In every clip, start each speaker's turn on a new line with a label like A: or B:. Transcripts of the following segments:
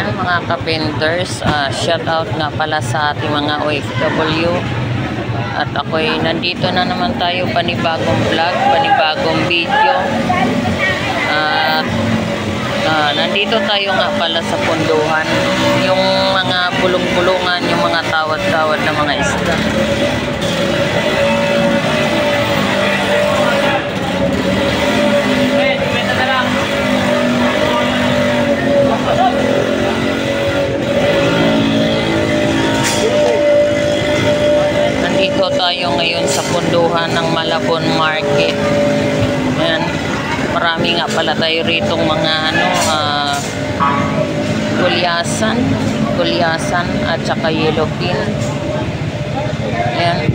A: Ayan mga ka-painters, shout out nga pala sa ating mga OFW. At ako'y nandito na naman tayo, panibagong vlog, panibagong video. At nandito tayo nga pala sa punduhan, yung mga bulong-bulungan, yung mga tawad-tawad na mga isda. Nandito tayo ngayon sa punduhan ng Malabon Market. Ayan, marami nga pala tayo ritong mga gulyasan at saka yellowfin. Ayan.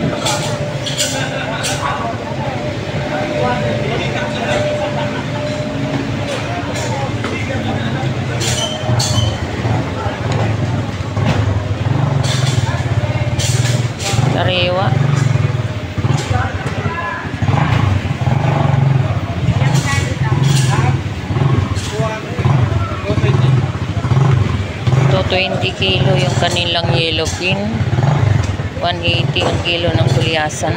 A: Sariwa. So 20 kilo yung kanilang yellowfin, 180 ang kilo ng gulyasan.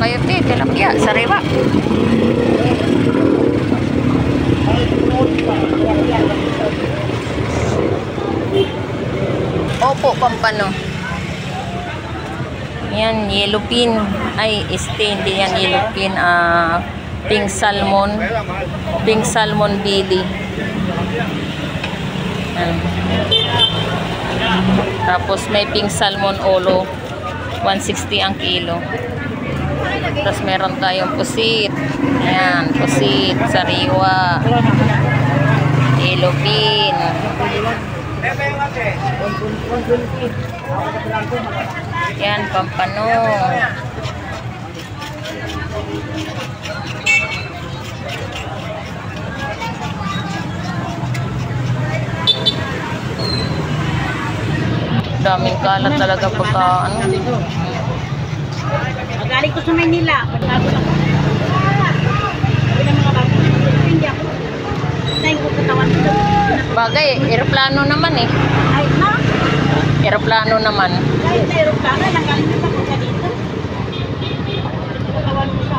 A: Kayo tilapia, sariwa. Opo, pampano. Yan, yellowfin. Ay, hindi yan yellowfin. Pink salmon. Pink salmon belly. Yan. Tapos may pink salmon olo. 160 ang kilo. Tapos meron tayong pusit. Ayan, pusit, sariwa, yellowfin. Ayan, pampano. Daming kalat talaga pagka
B: Magaling ko sa Maynila. Pagkago lang. Bilang mga bago. Hindi ako. Tayo ko katawan dito.
A: Bagay, aeroplano naman eh.
B: Ay, na?
A: Aeroplano naman.
B: Kahit na aeroplano, nanggaling na ako ka dito. Katawan ko sa...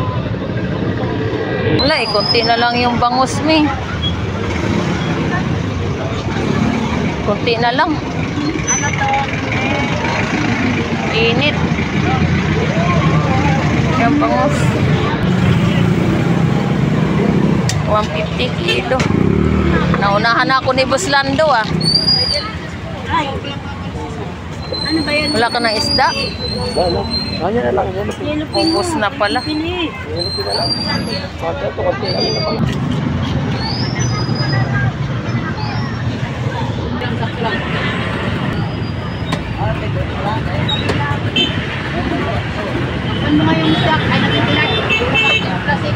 A: Wala eh, konti na lang yung bangus mo eh. Konti na lang.
B: Ano to?
A: Init. Yung bangus 150 kilo. Naunahan ako ni Boss Lando ah.
B: Ay. Ano ba yan?
A: Wala ka ng isda?
C: Wala. Kanya na lang.
A: Ubus na pala.
C: Yellowfin na lang. Pagka ito kasi lang.
B: Ano nga yung stock? Ay, nagtitilak. Plastic.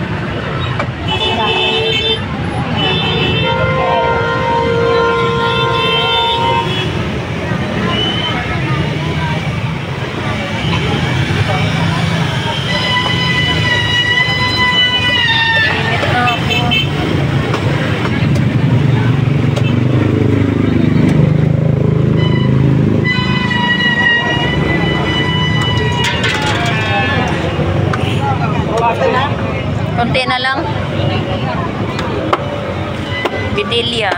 A: Konti na lang. Bidilya.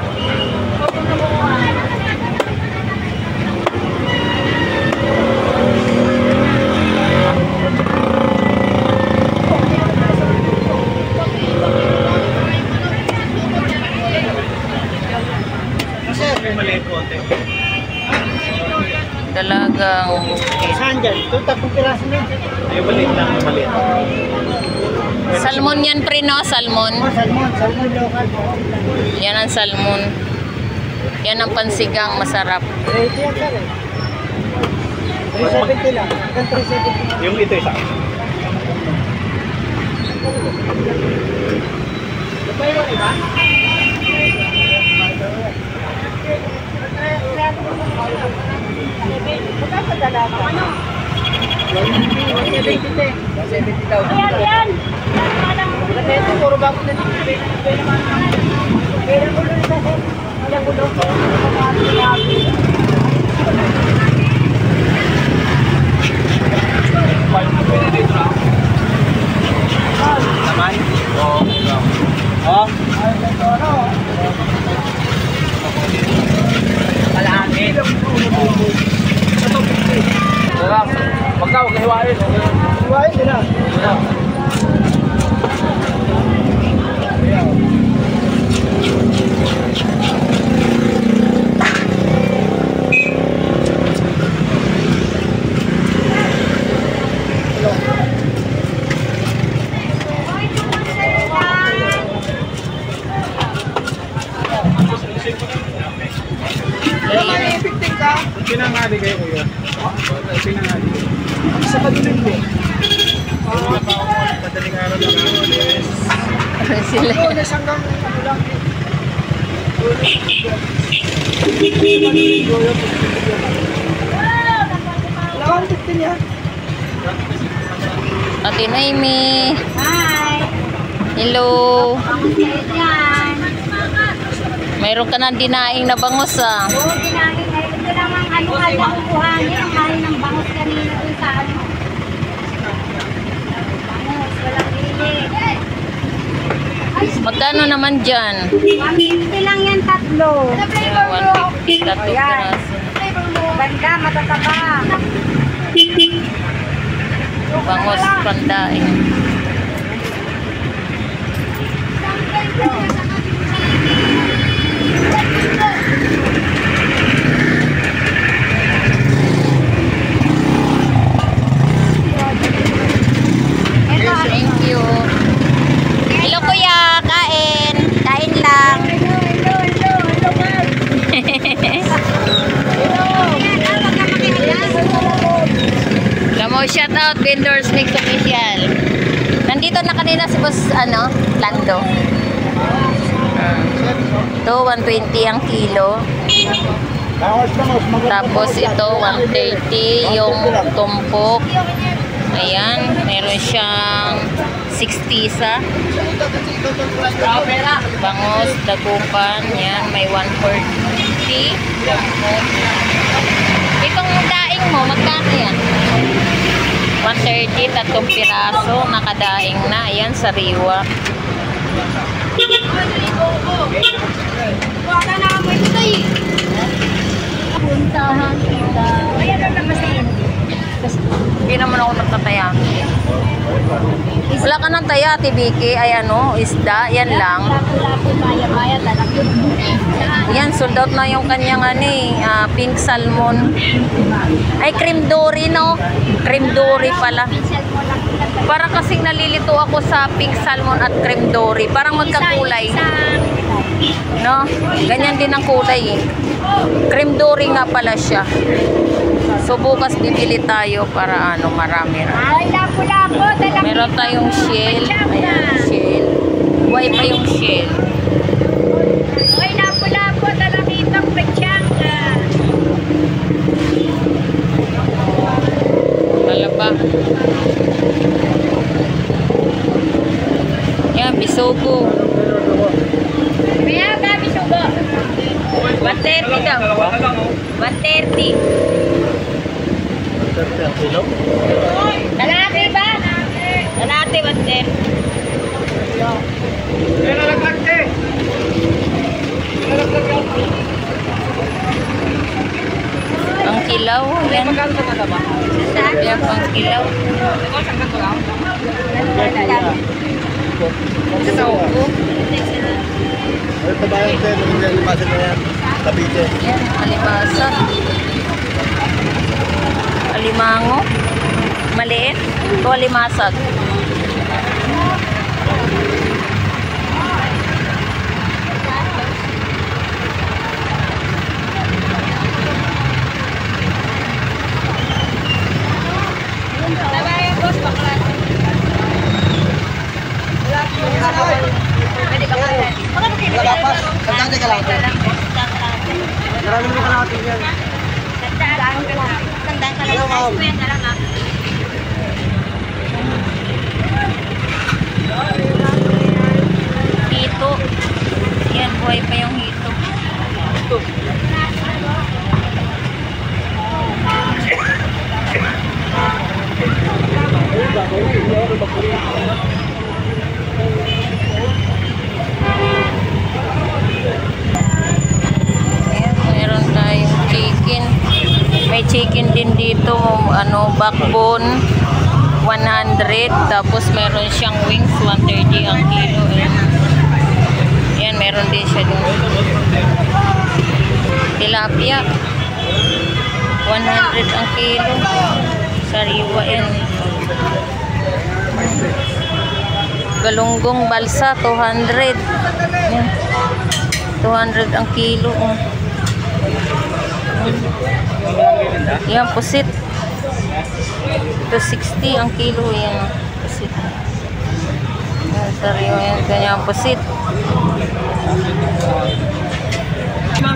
C: Ito, 3 piraso na. Yung maliit lang, yung maliit.
A: Salmon yan, pre, no? Salmon.
C: Salmon local.
A: Yan ang salmon. Yan ang pansigang masarap.
C: Ito yan, sir. 370 lang. Hanggang 370. Yung ito isa. Ito pa yung iba? Puro bago na naman? Oo. Kalahati. Wag ka hiwain. Hiwain din ah. Pinangali kayo kuya. Pinangali. Sa kaduling mo. Madaling araw na lang.
A: Sila.
C: Hanggang ano lang. Lawan 15 yan.
A: Ate Naimi.
B: Hi!
A: Hello.
B: Bangus kayo dyan.
A: Mayroon ka ng dinaing na bangus, ah.
B: Oo, ginamit na ito namang ano nga lang kukuhanin. Ang mahal ng bangus kanina dun sa ano. Bangus, walang hili.
A: Magkano naman dyan?
B: 150 lang yan, tatlo.
A: 150, tatlong
B: Ayan.
A: piraso.
B: Ganda, matataba.
A: Bangus pandaing. Thank you. Hello kuya, kain. Kain lang. Lamo, shout out vendors next official. Nandito na kanina si Boss Lando. Ito 120 ang kilo. Tapos ito 130 yung tumpok. Ayan, meron siyang 60 isa. Bangus, dagupan, yan, may 140. Itong daing mo, magkano yan? 130, tatlong piraso, nakadaing na. Ayan, sariwa.
B: Puntahan kita. Ayan na naman.
A: Hindi naman ako nagtataya. Wala ka ng taya, Tibiki. Ay isda. Yan lang.
B: Lapu-lapu, maya-maya, talaga.
A: Yan, sold out na yung kanyang pink salmon. Ay, cream dory, no? Cream dory pala. Parang kasing nalilito ako sa pink salmon at cream dory. Parang magkakulay. No? Ganyan din ang kulay eh. Cream dory nga pala siya. So bukas bibili tayo para marami na.
B: Ay, lapu-lapu, talaga.
A: Meron tayong shell. Ayan, shell. Buhay pa yung shell.
B: Ay, lapu-lapu, talaga itong pechanga.
A: Malaba. Yan, bisogo.
B: Kaya kami sugo.
A: 130 daw. 130.
B: Lalaki ba?
A: Lalaki, 130. Ang kilaw, yan. Yan, pang kilaw. Bisogo. Yan, alibasa. Alimango. Maliit? O limasag?
C: Tandaan ka lang. Marami naman ka natin yan.
B: Tandaan ka lang.
A: Hito. Yan, buhay pa yung hito. Ayan, meron tayong chicken. May chicken din dito, ano, backbone 100, tapos meron siyang wings 130 ang kilo. Ayan, meron din siya dun. Tilapia 100 ang kilo. Sariwa yan. Galunggong balsa 200. Ayan. 200 ang kilo. Yan, pusit. 260 ang kilo. Yan, pusit. Yan, sariwa yan. Ganyan, pusit.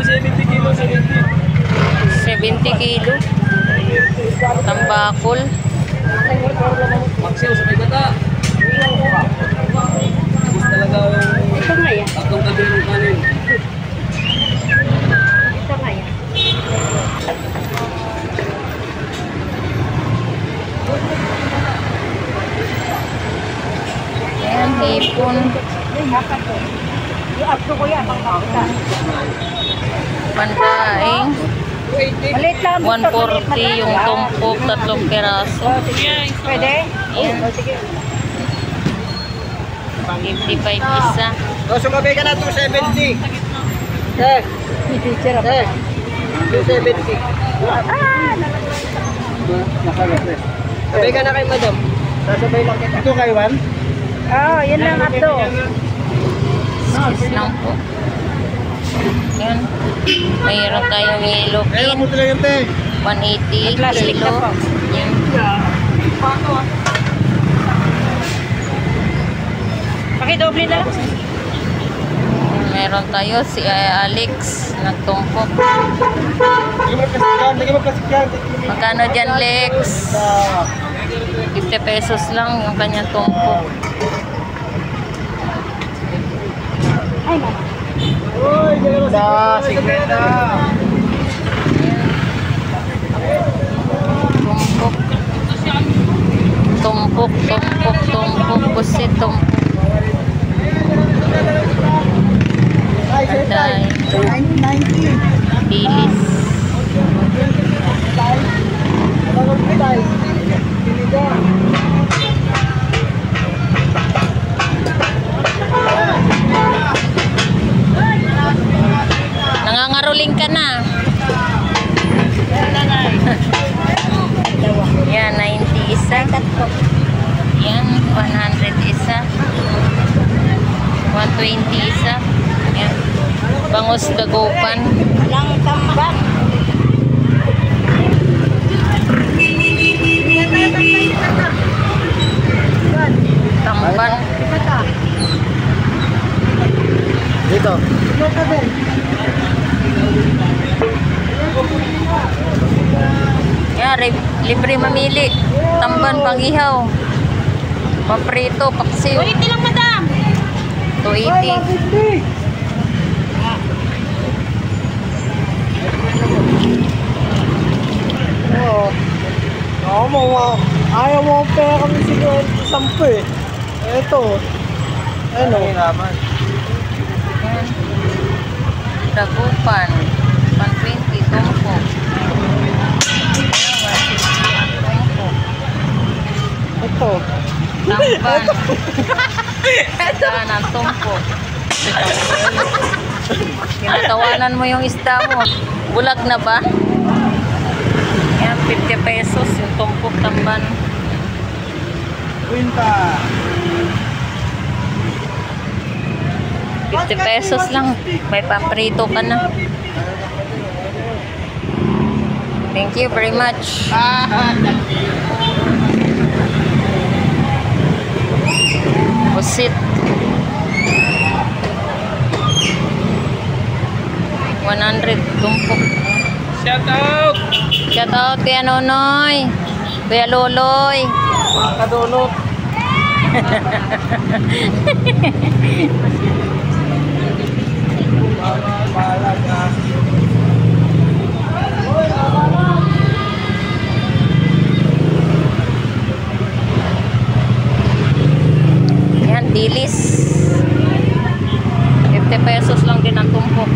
C: 70 kilo,
A: 70 kilo. Tambakol.
C: Maksiw sa may gata. Gusto talaga yung
B: Ito nga yan.
C: tatlong tabi ng kanin.
B: Ito nga yan.
A: Yan, hipon.
B: I-uplo ko yan.
A: Pandaing.
B: Maliit lang.
A: 140 yung tumpok, 3 peraso.
B: Pwede?
A: Yan.
B: Sige.
A: 55 isa.
C: O, sumabay ka na 270.
B: May teacher ako.
C: 270. Sabay ka na kay madam. Sasabay lang kita. Ito kay Juan?
B: Oo, yun lang ato.
A: Excuse lang po. Yan. Mayroon tayong yellow
C: Ayun mo
A: pin.
C: talaga yung te.
A: 180
B: Plastic
A: kilo.
B: na po.
A: Yan.
B: Pakidoble na lang.
A: Meron tayo si Alex nagtumpok.
C: Lagyan mo plastic yan.
A: Magkano dyan, Lex? 50 pesos lang yung kanyang tumpok.
B: Ay, mama.
C: Uy, sa 50.
A: Tumpok. Tumpok, tumpok, tumpok. Pusit, tumpok. Aday.
C: 90.
A: Bilis. Nangangaruling ka na. Yan, 90 isa. Yan, 100 isa. 120 isa. Yan. Bangus dagupan.
B: Walang tamban.
A: Tamban.
C: Dito.
A: Yan, libre mamili. Tamban, pangihaw. Paprito, paksiw.
B: 280 lang, madam.
A: 280.
C: Oo. Oo, ayaw mo ang pera kami siguro sa 10 eh. Ito. Ano?
A: Yan. Dagupan. 120, tumpok.
C: Ito.
A: Tamban. Ito na, tumpok. Tinatawanan mo yung isda mo. Bulag na ba? Yan, 50 pesos yung tumpok tamban. 50 pesos lang. May paprito ka na. Thank you very much. Pusit. 100 tumpok.
C: Shout out!
A: Shout out Kuya Nonoy. Kuya Loloy.
C: Mga kadulot. Balag na.
A: Yan, dilis. 50 pesos lang din ang tumpok.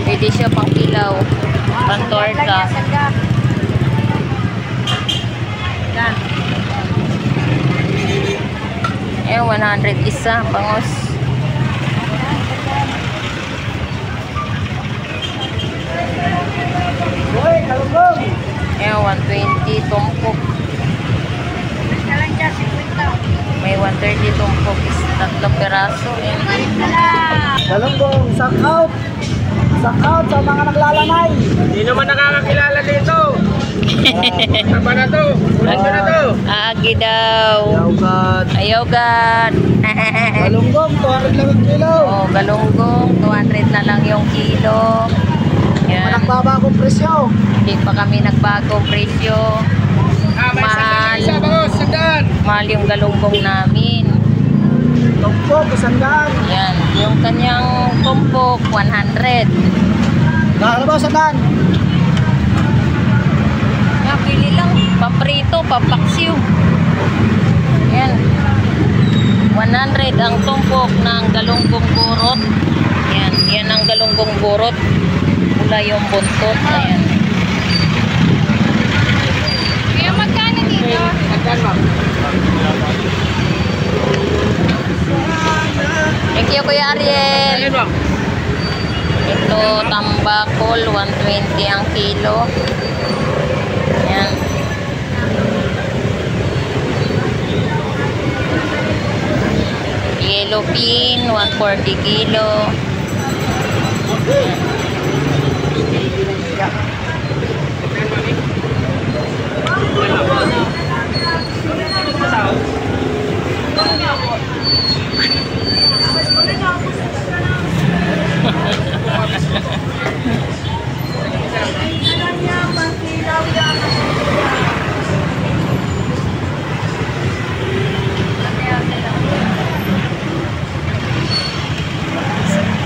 A: Pwede siya pang kilaw, pang torta. Yan. Eh, 100 isa, pangos.
C: Hoy, kalungkong!
A: Eh, 120 tumpok. May 130 tumpok is 3 peraso. Yan.
C: Kalungkong, shout out! Shout out sa mga naglalanay! Hindi naman nakakakilala dito! Apa na to? Ano na to?
A: Agi daw.
C: Yaugat!
A: Ayaw God.
C: Kalungkong, 200 lang ang kilo!
A: Oh, galunggong, 200 na lang yung kilo. Yan.
C: Nagbaba akong presyo!
A: Hindi pa kami nagbago presyo. Mahal. Mahal yung galunggong namin.
C: Tumpok, isandaan!
A: Yan. Yung kanyang tumpok, 100.
C: Nakakalabaw, isandaan!
A: Pili lang. Paprito, papaksiw. Yan. 100 ang tumpok ng galunggong burot. Yan. Yan ang galunggong burot. Pula yung buntot. Ayan. Kaya magkano dito? Thank you, Kuya Ariel. Ito, tambakol, 120 ang kilo. Yan. Yellow pin, 140 kilo. Yan.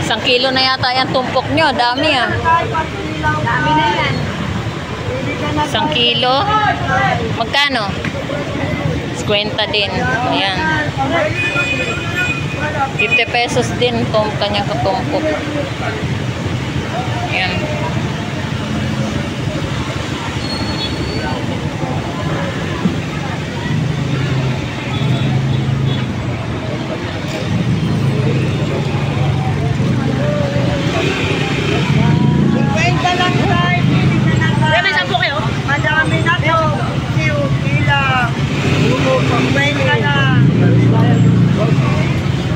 A: Isang kilo na yata yung tumpok nyo. Dami ah.
B: Dami na yan.
A: Isang kilo. Magkano? 50 din. Ayan. 50 pesos din itong kanyang katumpok. Ayan.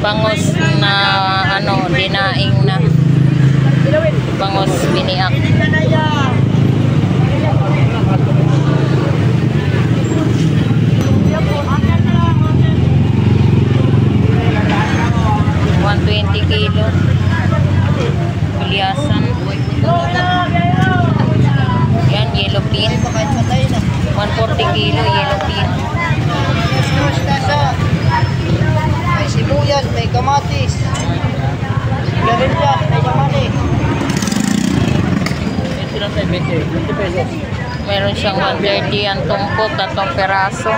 A: Bangos na ano, dinaing na. Bangos biniak. 120 kilo. Kulyasan. Yan, yellow pin. 140 kilo, yellow pin.
C: May sibuyas, may kamatis. Garilya, may yamani. 20 pesos.
A: Meron siyang 130 ang tumpok, 3 peraso.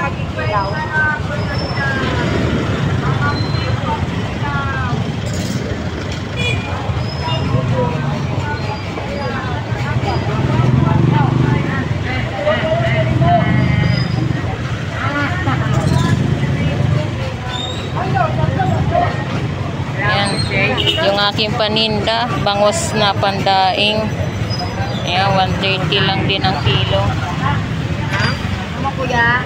A: Yan, yung aking paninda, bangos na pandaing. Ayan, 130 lang din ang kilo.
B: Ano kuya?